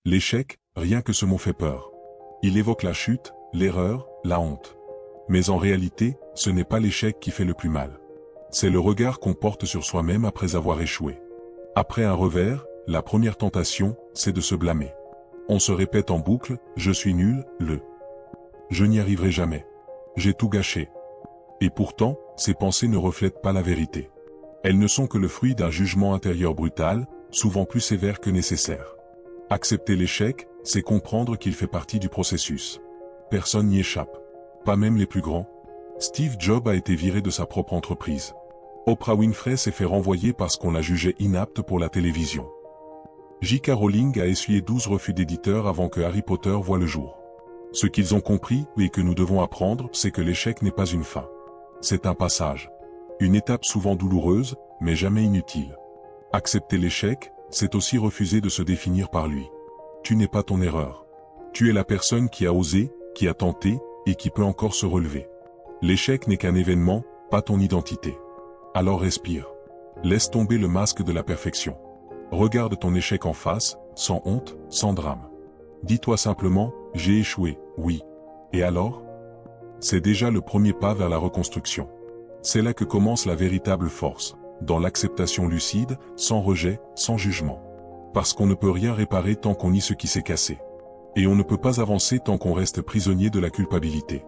L'échec, rien que ce mot fait peur. Il évoque la chute, l'erreur, la honte. Mais en réalité, ce n'est pas l'échec qui fait le plus mal. C'est le regard qu'on porte sur soi-même après avoir échoué. Après un revers, la première tentation, c'est de se blâmer. On se répète en boucle, je suis nul, je n'y arriverai jamais. J'ai tout gâché. Et pourtant, ces pensées ne reflètent pas la vérité. Elles ne sont que le fruit d'un jugement intérieur brutal, souvent plus sévère que nécessaire. Accepter l'échec, c'est comprendre qu'il fait partie du processus. Personne n'y échappe. Pas même les plus grands. Steve Jobs a été viré de sa propre entreprise. Oprah Winfrey s'est fait renvoyer parce qu'on la jugeait inapte pour la télévision. J.K. Rowling a essuyé 12 refus d'éditeurs avant que Harry Potter voie le jour. Ce qu'ils ont compris, et que nous devons apprendre, c'est que l'échec n'est pas une fin. C'est un passage. Une étape souvent douloureuse, mais jamais inutile. Accepter l'échec, c'est aussi refuser de se définir par lui. Tu n'es pas ton erreur. Tu es la personne qui a osé, qui a tenté, et qui peut encore se relever. L'échec n'est qu'un événement, pas ton identité. Alors respire. Laisse tomber le masque de la perfection. Regarde ton échec en face, sans honte, sans drame. Dis-toi simplement, j'ai échoué, oui. Et alors? C'est déjà le premier pas vers la reconstruction. C'est là que commence la véritable force, dans l'acceptation lucide, sans rejet, sans jugement. Parce qu'on ne peut rien réparer tant qu'on nie ce qui s'est cassé. Et on ne peut pas avancer tant qu'on reste prisonnier de la culpabilité.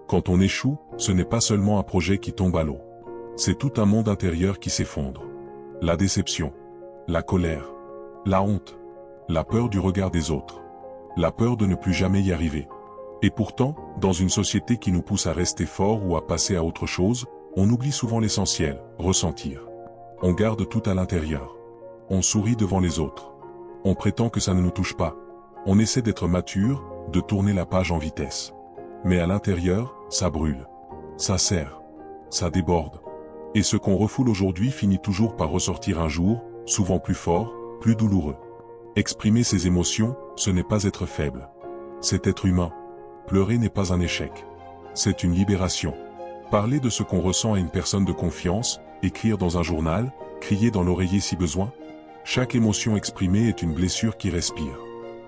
Quand on échoue, ce n'est pas seulement un projet qui tombe à l'eau. C'est tout un monde intérieur qui s'effondre. La déception, la colère, la honte, la peur du regard des autres, la peur de ne plus jamais y arriver. Et pourtant, dans une société qui nous pousse à rester fort ou à passer à autre chose, on oublie souvent l'essentiel, ressentir. On garde tout à l'intérieur. On sourit devant les autres. On prétend que ça ne nous touche pas. On essaie d'être mature, de tourner la page en vitesse. Mais à l'intérieur, ça brûle. Ça serre. Ça déborde. Et ce qu'on refoule aujourd'hui finit toujours par ressortir un jour, souvent plus fort, plus douloureux. Exprimer ses émotions, ce n'est pas être faible. C'est être humain. Pleurer n'est pas un échec. C'est une libération. Parler de ce qu'on ressent à une personne de confiance, écrire dans un journal, crier dans l'oreiller si besoin. Chaque émotion exprimée est une blessure qui respire.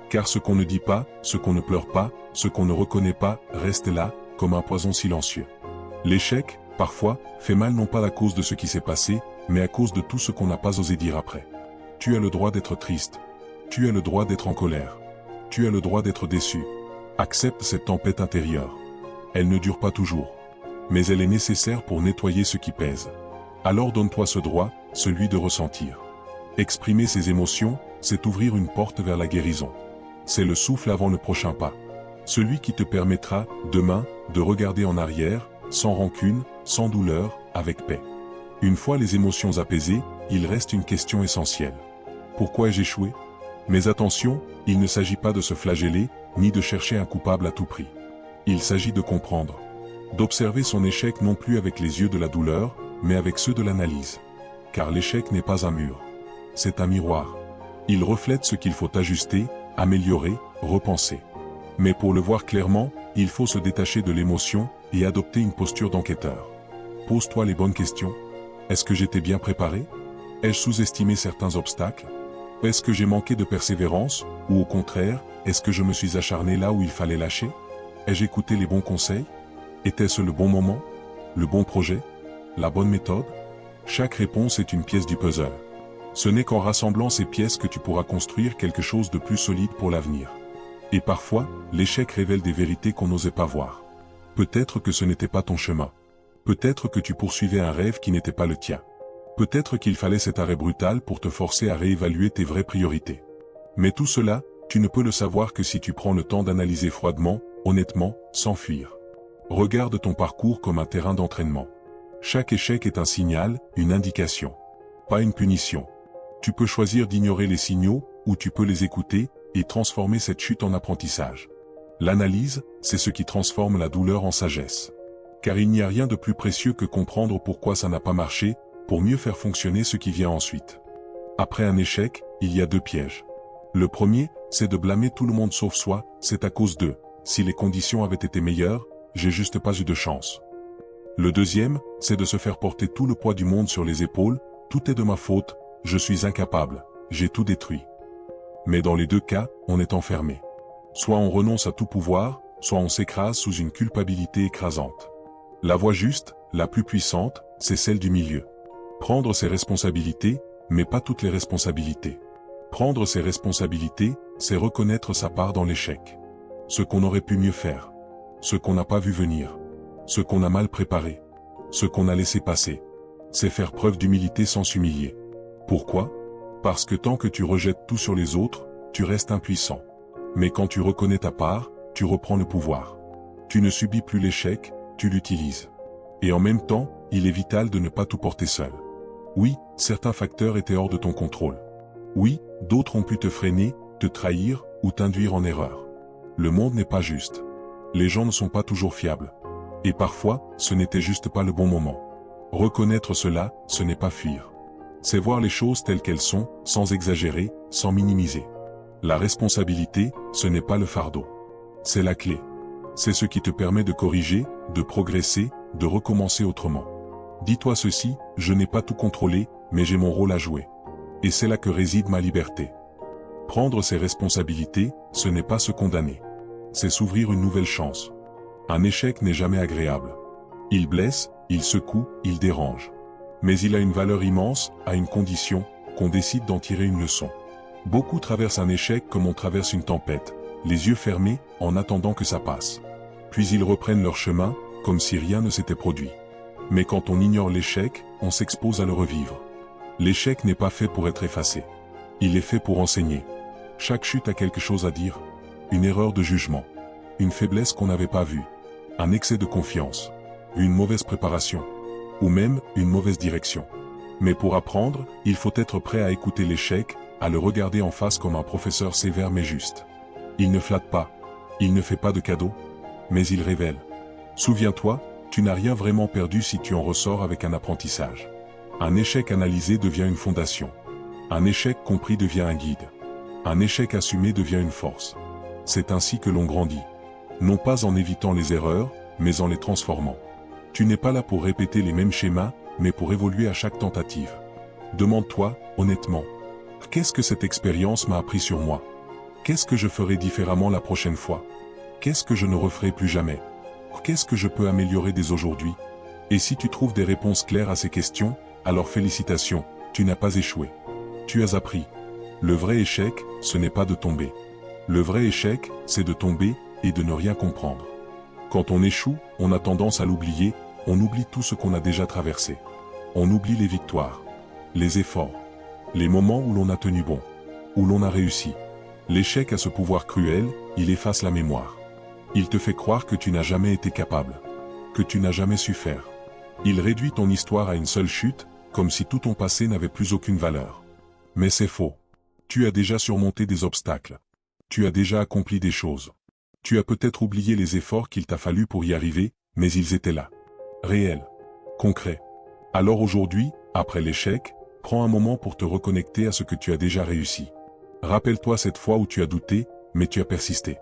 Car ce qu'on ne dit pas, ce qu'on ne pleure pas, ce qu'on ne reconnaît pas, reste là, comme un poison silencieux. L'échec, parfois, fait mal non pas à cause de ce qui s'est passé, mais à cause de tout ce qu'on n'a pas osé dire après. Tu as le droit d'être triste. Tu as le droit d'être en colère. Tu as le droit d'être déçu. Accepte cette tempête intérieure. Elle ne dure pas toujours. Mais elle est nécessaire pour nettoyer ce qui pèse. Alors donne-toi ce droit, celui de ressentir. Exprimer ses émotions, c'est ouvrir une porte vers la guérison. C'est le souffle avant le prochain pas. Celui qui te permettra, demain, de regarder en arrière, sans rancune, sans douleur, avec paix. Une fois les émotions apaisées, il reste une question essentielle. Pourquoi ai-je échoué? Mais attention, il ne s'agit pas de se flageller, ni de chercher un coupable à tout prix. Il s'agit de comprendre. D'observer son échec non plus avec les yeux de la douleur, mais avec ceux de l'analyse. Car l'échec n'est pas un mur. C'est un miroir. Il reflète ce qu'il faut ajuster, améliorer, repenser. Mais pour le voir clairement, il faut se détacher de l'émotion et adopter une posture d'enquêteur. Pose-toi les bonnes questions. Est-ce que j'étais bien préparé? Ai-je sous-estimé certains obstacles? Est-ce que j'ai manqué de persévérance, ou au contraire, est-ce que je me suis acharné là où il fallait lâcher? Ai-je écouté les bons conseils? Était-ce le bon moment? Le bon projet? La bonne méthode? Chaque réponse est une pièce du puzzle. Ce n'est qu'en rassemblant ces pièces que tu pourras construire quelque chose de plus solide pour l'avenir. Et parfois, l'échec révèle des vérités qu'on n'osait pas voir. Peut-être que ce n'était pas ton chemin. Peut-être que tu poursuivais un rêve qui n'était pas le tien. Peut-être qu'il fallait cet arrêt brutal pour te forcer à réévaluer tes vraies priorités. Mais tout cela, tu ne peux le savoir que si tu prends le temps d'analyser froidement, honnêtement, sans fuir. Regarde ton parcours comme un terrain d'entraînement. Chaque échec est un signal, une indication. Pas une punition. Tu peux choisir d'ignorer les signaux, ou tu peux les écouter, et transformer cette chute en apprentissage. L'analyse, c'est ce qui transforme la douleur en sagesse. Car il n'y a rien de plus précieux que comprendre pourquoi ça n'a pas marché, pour mieux faire fonctionner ce qui vient ensuite. Après un échec, il y a deux pièges. Le premier, c'est de blâmer tout le monde sauf soi, c'est à cause d'eux. Si les conditions avaient été meilleures, j'ai juste pas eu de chance. Le deuxième, c'est de se faire porter tout le poids du monde sur les épaules, tout est de ma faute, je suis incapable, j'ai tout détruit. Mais dans les deux cas, on est enfermé. Soit on renonce à tout pouvoir, soit on s'écrase sous une culpabilité écrasante. La voie juste, la plus puissante, c'est celle du milieu. Prendre ses responsabilités, mais pas toutes les responsabilités. Prendre ses responsabilités, c'est reconnaître sa part dans l'échec. Ce qu'on aurait pu mieux faire. Ce qu'on n'a pas vu venir. Ce qu'on a mal préparé. Ce qu'on a laissé passer. C'est faire preuve d'humilité sans s'humilier. Pourquoi? Parce que tant que tu rejettes tout sur les autres, tu restes impuissant. Mais quand tu reconnais ta part, tu reprends le pouvoir. Tu ne subis plus l'échec, tu l'utilises. Et en même temps, il est vital de ne pas tout porter seul. Oui, certains facteurs étaient hors de ton contrôle. Oui, d'autres ont pu te freiner, te trahir ou t'induire en erreur. Le monde n'est pas juste. Les gens ne sont pas toujours fiables. Et parfois, ce n'était juste pas le bon moment. Reconnaître cela, ce n'est pas fuir. C'est voir les choses telles qu'elles sont, sans exagérer, sans minimiser. La responsabilité, ce n'est pas le fardeau. C'est la clé. C'est ce qui te permet de corriger, de progresser, de recommencer autrement. Dis-toi ceci, je n'ai pas tout contrôlé, mais j'ai mon rôle à jouer. Et c'est là que réside ma liberté. Prendre ses responsabilités, ce n'est pas se condamner. C'est s'ouvrir une nouvelle chance. Un échec n'est jamais agréable. Il blesse, il secoue, il dérange. Mais il a une valeur immense, à une condition, qu'on décide d'en tirer une leçon. Beaucoup traversent un échec comme on traverse une tempête, les yeux fermés, en attendant que ça passe. Puis ils reprennent leur chemin, comme si rien ne s'était produit. Mais quand on ignore l'échec, on s'expose à le revivre. L'échec n'est pas fait pour être effacé. Il est fait pour enseigner. Chaque chute a quelque chose à dire. Une erreur de jugement. Une faiblesse qu'on n'avait pas vue. Un excès de confiance. Une mauvaise préparation. Ou même, une mauvaise direction. Mais pour apprendre, il faut être prêt à écouter l'échec, à le regarder en face comme un professeur sévère mais juste. Il ne flatte pas. Il ne fait pas de cadeaux. Mais il révèle. Souviens-toi, tu n'as rien vraiment perdu si tu en ressors avec un apprentissage. Un échec analysé devient une fondation. Un échec compris devient un guide. Un échec assumé devient une force. C'est ainsi que l'on grandit. Non pas en évitant les erreurs, mais en les transformant. Tu n'es pas là pour répéter les mêmes schémas, mais pour évoluer à chaque tentative. Demande-toi, honnêtement, qu'est-ce que cette expérience m'a appris sur moi? Qu'est-ce que je ferai différemment la prochaine fois? Qu'est-ce que je ne referai plus jamais? Qu'est-ce que je peux améliorer dès aujourd'hui? Et si tu trouves des réponses claires à ces questions, alors félicitations, tu n'as pas échoué. Tu as appris. Le vrai échec, ce n'est pas de tomber. Le vrai échec, c'est de tomber et de ne rien comprendre. Quand on échoue, on a tendance à l'oublier, on oublie tout ce qu'on a déjà traversé. On oublie les victoires, les efforts, les moments où l'on a tenu bon, où l'on a réussi. L'échec a ce pouvoir cruel, il efface la mémoire. Il te fait croire que tu n'as jamais été capable, que tu n'as jamais su faire. Il réduit ton histoire à une seule chute, comme si tout ton passé n'avait plus aucune valeur. Mais c'est faux. Tu as déjà surmonté des obstacles. Tu as déjà accompli des choses. Tu as peut-être oublié les efforts qu'il t'a fallu pour y arriver, mais ils étaient là. Réels. Concrets. Alors aujourd'hui, après l'échec, prends un moment pour te reconnecter à ce que tu as déjà réussi. Rappelle-toi cette fois où tu as douté, mais tu as persisté.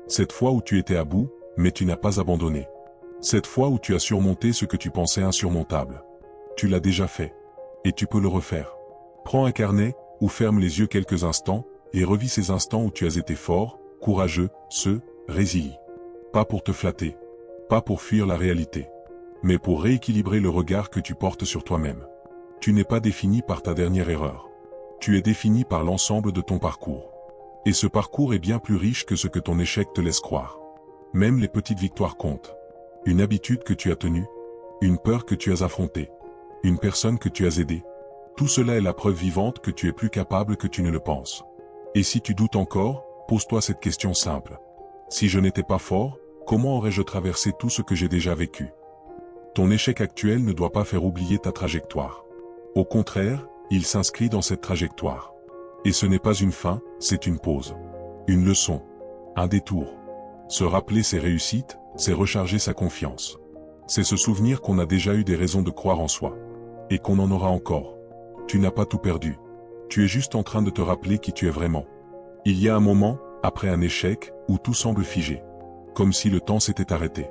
Cette fois où tu étais à bout, mais tu n'as pas abandonné. Cette fois où tu as surmonté ce que tu pensais insurmontable. Tu l'as déjà fait. Et tu peux le refaire. Prends un carnet, ou ferme les yeux quelques instants, et revis ces instants où tu as été fort, courageux, résilient. Pas pour te flatter. Pas pour fuir la réalité. Mais pour rééquilibrer le regard que tu portes sur toi-même. Tu n'es pas défini par ta dernière erreur. Tu es défini par l'ensemble de ton parcours. Et ce parcours est bien plus riche que ce que ton échec te laisse croire. Même les petites victoires comptent. Une habitude que tu as tenue. Une peur que tu as affrontée. Une personne que tu as aidée. Tout cela est la preuve vivante que tu es plus capable que tu ne le penses. Et si tu doutes encore, pose-toi cette question simple. Si je n'étais pas fort, comment aurais-je traversé tout ce que j'ai déjà vécu? Ton échec actuel ne doit pas faire oublier ta trajectoire. Au contraire, il s'inscrit dans cette trajectoire. Et ce n'est pas une fin, c'est une pause. Une leçon. Un détour. Se rappeler ses réussites, c'est recharger sa confiance. C'est se souvenir qu'on a déjà eu des raisons de croire en soi. Et qu'on en aura encore. Tu n'as pas tout perdu. Tu es juste en train de te rappeler qui tu es vraiment. Il y a un moment, après un échec, où tout semble figé. Comme si le temps s'était arrêté.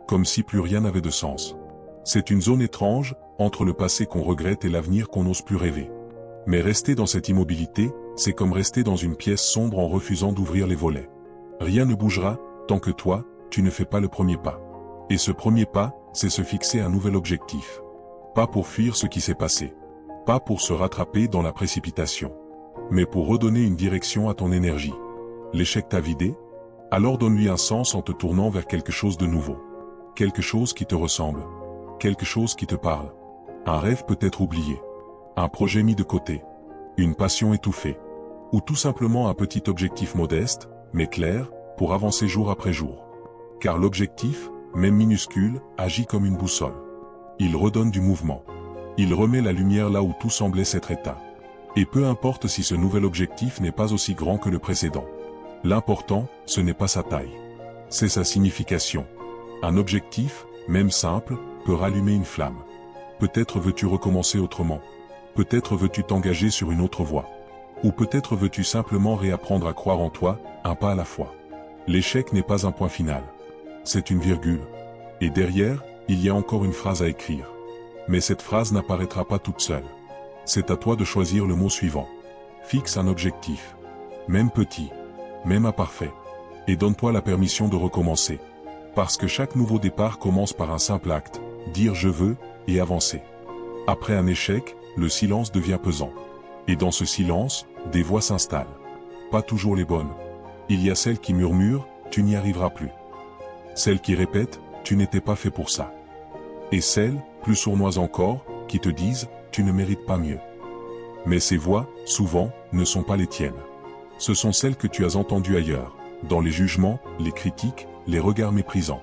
Comme si plus rien n'avait de sens. C'est une zone étrange, entre le passé qu'on regrette et l'avenir qu'on n'ose plus rêver. Mais rester dans cette immobilité, c'est comme rester dans une pièce sombre en refusant d'ouvrir les volets. Rien ne bougera, tant que toi, tu ne fais pas le premier pas. Et ce premier pas, c'est se fixer un nouvel objectif. Pas pour fuir ce qui s'est passé. Pas pour se rattraper dans la précipitation. Mais pour redonner une direction à ton énergie. L'échec t'a vidé? Alors donne-lui un sens en te tournant vers quelque chose de nouveau. Quelque chose qui te ressemble. Quelque chose qui te parle. Un rêve peut-être oublié. Un projet mis de côté. Une passion étouffée. Ou tout simplement un petit objectif modeste, mais clair, pour avancer jour après jour. Car l'objectif, même minuscule, agit comme une boussole. Il redonne du mouvement. Il remet la lumière là où tout semblait s'être éteint. Et peu importe si ce nouvel objectif n'est pas aussi grand que le précédent. L'important, ce n'est pas sa taille. C'est sa signification. Un objectif, même simple, peut rallumer une flamme. Peut-être veux-tu recommencer autrement. Peut-être veux-tu t'engager sur une autre voie. Ou peut-être veux-tu simplement réapprendre à croire en toi, un pas à la fois. L'échec n'est pas un point final. C'est une virgule. Et derrière, il y a encore une phrase à écrire. Mais cette phrase n'apparaîtra pas toute seule. C'est à toi de choisir le mot suivant. Fixe un objectif. Même petit. Même imparfait. Et donne-toi la permission de recommencer. Parce que chaque nouveau départ commence par un simple acte. Dire je veux, et avancer. Après un échec, le silence devient pesant. Et dans ce silence, des voix s'installent. Pas toujours les bonnes. Il y a celles qui murmurent, tu n'y arriveras plus. Celles qui répètent, tu n'étais pas fait pour ça. Et celles, plus sournoises encore, qui te disent, tu ne mérites pas mieux. Mais ces voix, souvent, ne sont pas les tiennes. Ce sont celles que tu as entendues ailleurs, dans les jugements, les critiques, les regards méprisants.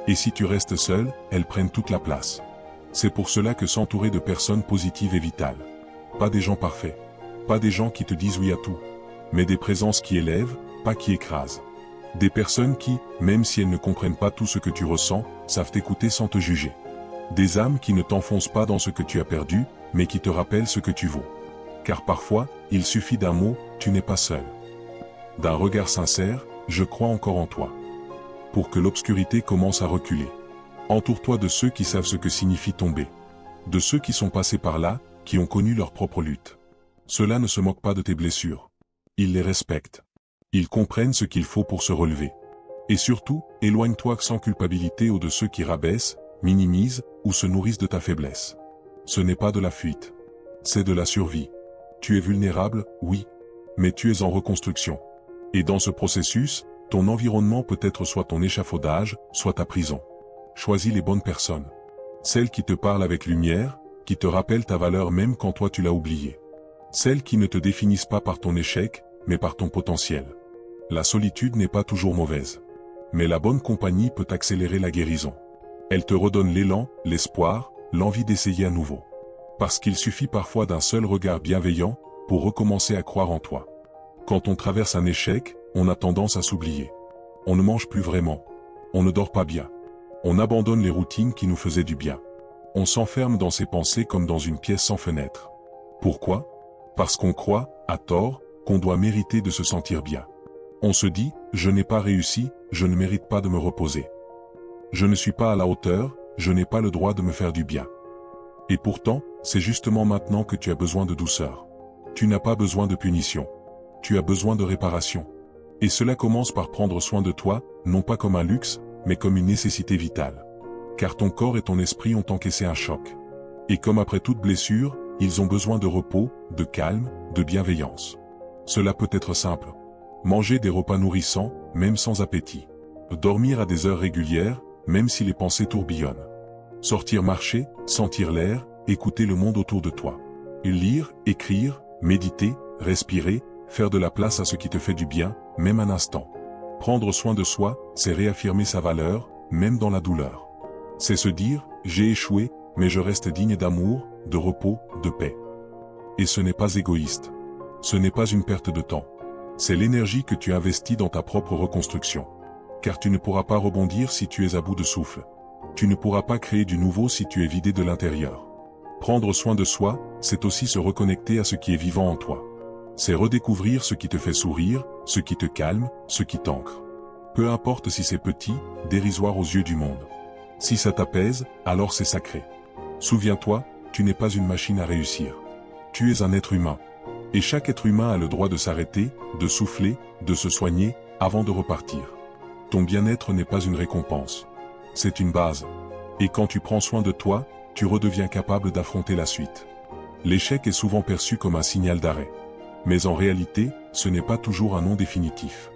Et si tu restes seul, elles prennent toute la place. C'est pour cela que s'entourer de personnes positives est vital. Pas des gens parfaits. Pas des gens qui te disent oui à tout. Mais des présences qui élèvent, pas qui écrasent. Des personnes qui, même si elles ne comprennent pas tout ce que tu ressens, savent t'écouter sans te juger. Des âmes qui ne t'enfoncent pas dans ce que tu as perdu, mais qui te rappellent ce que tu vaux. Car parfois, il suffit d'un mot, tu n'es pas seul. D'un regard sincère, je crois encore en toi. Pour que l'obscurité commence à reculer. Entoure-toi de ceux qui savent ce que signifie tomber. De ceux qui sont passés par là, qui ont connu leur propre lutte. Ceux-là ne se moquent pas de tes blessures. Ils les respectent. Ils comprennent ce qu'il faut pour se relever. Et surtout, éloigne-toi sans culpabilité de ceux qui rabaissent, minimisent, ou se nourrissent de ta faiblesse. Ce n'est pas de la fuite. C'est de la survie. Tu es vulnérable, oui. Mais tu es en reconstruction. Et dans ce processus, ton environnement peut être soit ton échafaudage, soit ta prison. Choisis les bonnes personnes. Celles qui te parlent avec lumière, qui te rappellent ta valeur même quand toi tu l'as oubliée. Celles qui ne te définissent pas par ton échec, mais par ton potentiel. La solitude n'est pas toujours mauvaise. Mais la bonne compagnie peut accélérer la guérison. Elle te redonne l'élan, l'espoir, l'envie d'essayer à nouveau. Parce qu'il suffit parfois d'un seul regard bienveillant, pour recommencer à croire en toi. Quand on traverse un échec, on a tendance à s'oublier. On ne mange plus vraiment. On ne dort pas bien. On abandonne les routines qui nous faisaient du bien. On s'enferme dans ses pensées comme dans une pièce sans fenêtre. Pourquoi? Parce qu'on croit, à tort, qu'on doit mériter de se sentir bien. On se dit, je n'ai pas réussi, je ne mérite pas de me reposer. Je ne suis pas à la hauteur, je n'ai pas le droit de me faire du bien. Et pourtant, c'est justement maintenant que tu as besoin de douceur. Tu n'as pas besoin de punition. Tu as besoin de réparation. Et cela commence par prendre soin de toi, non pas comme un luxe, mais comme une nécessité vitale. Car ton corps et ton esprit ont encaissé un choc. Et comme après toute blessure, ils ont besoin de repos, de calme, de bienveillance. Cela peut être simple. Manger des repas nourrissants, même sans appétit. Dormir à des heures régulières, même si les pensées tourbillonnent. Sortir marcher, sentir l'air, écouter le monde autour de toi. Lire, écrire, méditer, respirer, faire de la place à ce qui te fait du bien, même un instant. Prendre soin de soi, c'est réaffirmer sa valeur, même dans la douleur. C'est se dire, j'ai échoué, mais je reste digne d'amour, de repos, de paix. Et ce n'est pas égoïste. Ce n'est pas une perte de temps. C'est l'énergie que tu investis dans ta propre reconstruction. Car tu ne pourras pas rebondir si tu es à bout de souffle. Tu ne pourras pas créer du nouveau si tu es vidé de l'intérieur. Prendre soin de soi, c'est aussi se reconnecter à ce qui est vivant en toi. C'est redécouvrir ce qui te fait sourire, ce qui te calme, ce qui t'ancre. Peu importe si c'est petit, dérisoire aux yeux du monde. Si ça t'apaise, alors c'est sacré. Souviens-toi, tu n'es pas une machine à réussir. Tu es un être humain. Et chaque être humain a le droit de s'arrêter, de souffler, de se soigner, avant de repartir. Ton bien-être n'est pas une récompense. C'est une base. Et quand tu prends soin de toi, tu redeviens capable d'affronter la suite. L'échec est souvent perçu comme un signal d'arrêt. Mais en réalité, ce n'est pas toujours un non définitif.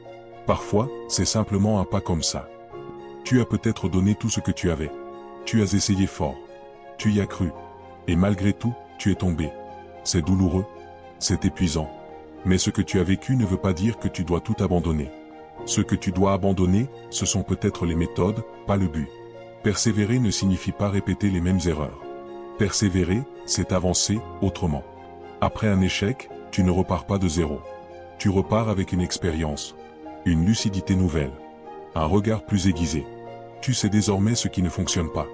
Parfois, c'est simplement un pas comme ça. Tu as peut-être donné tout ce que tu avais. Tu as essayé fort. Tu y as cru. Et malgré tout, tu es tombé. C'est douloureux. C'est épuisant. Mais ce que tu as vécu ne veut pas dire que tu dois tout abandonner. Ce que tu dois abandonner, ce sont peut-être les méthodes, pas le but. Persévérer ne signifie pas répéter les mêmes erreurs. Persévérer, c'est avancer autrement. Après un échec, tu ne repars pas de zéro. Tu repars avec une expérience, une lucidité nouvelle, un regard plus aiguisé. Tu sais désormais ce qui ne fonctionne pas,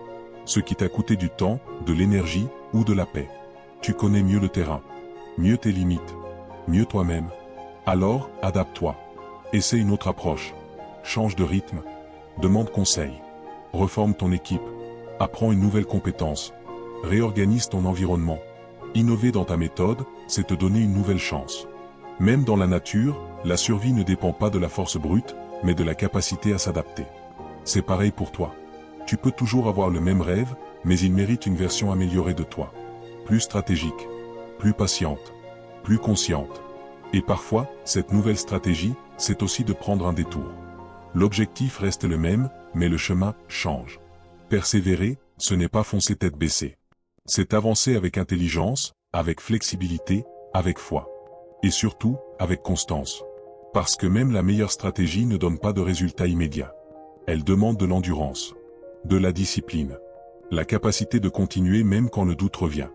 ce qui t'a coûté du temps, de l'énergie ou de la paix. Tu connais mieux le terrain, mieux tes limites, mieux toi-même. Alors, adapte-toi. Essaie une autre approche. Change de rythme. Demande conseil. Reforme ton équipe. Apprends une nouvelle compétence. Réorganise ton environnement. Innover dans ta méthode, c'est te donner une nouvelle chance. Même dans la nature, la survie ne dépend pas de la force brute, mais de la capacité à s'adapter. C'est pareil pour toi. Tu peux toujours avoir le même rêve, mais il mérite une version améliorée de toi. Plus stratégique, plus patiente, plus consciente. Et parfois, cette nouvelle stratégie, c'est aussi de prendre un détour. L'objectif reste le même, mais le chemin change. Persévérer, ce n'est pas foncer tête baissée. C'est avancer avec intelligence, avec flexibilité, avec foi. Et surtout, avec constance. Parce que même la meilleure stratégie ne donne pas de résultats immédiats. Elle demande de l'endurance, de la discipline, la capacité de continuer même quand le doute revient.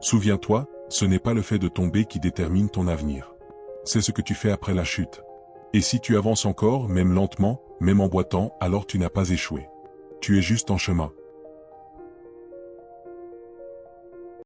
Souviens-toi, ce n'est pas le fait de tomber qui détermine ton avenir. C'est ce que tu fais après la chute. Et si tu avances encore, même lentement, même en boitant, alors tu n'as pas échoué. Tu es juste en chemin.